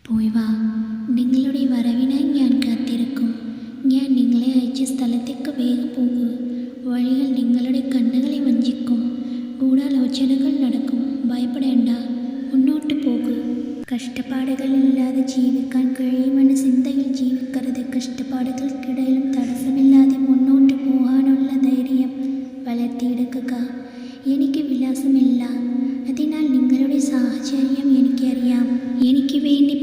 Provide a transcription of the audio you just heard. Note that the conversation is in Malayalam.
പോയി വാ. നിങ്ങളുടെ വരവിനായി ഞാൻ കാത്തിരിക്കും. ഞാൻ നിങ്ങളെ അയച്ച സ്ഥലത്തേക്ക് വേഗം പോകൂ. വഴികൾ നിങ്ങളുടെ കണ്ണുകളെ വഞ്ചിക്കും. ഗൂഢാലോചനകൾ നടക്കും. ഭയപ്പെടേണ്ട, മുന്നോട്ട് പോകൂ. കഷ്ടപ്പാടുകളില്ലാതെ ജീവിക്കാൻ കഴിയുമെന്ന ചിന്തയിൽ ജീവിക്കരുത്. കഷ്ടപ്പാടുകൾക്കിടയിലും തടസ്സമില്ലാതെ മുന്നോട്ട് പോകാനുള്ള ധൈര്യം വളർത്തിയെടുക്കുക. എനിക്ക് വിലാസമില്ല, അതിനാൽ നിങ്ങളുടെ സാഹചര്യം എനിക്കറിയാം. എനിക്ക് വേണ്ടി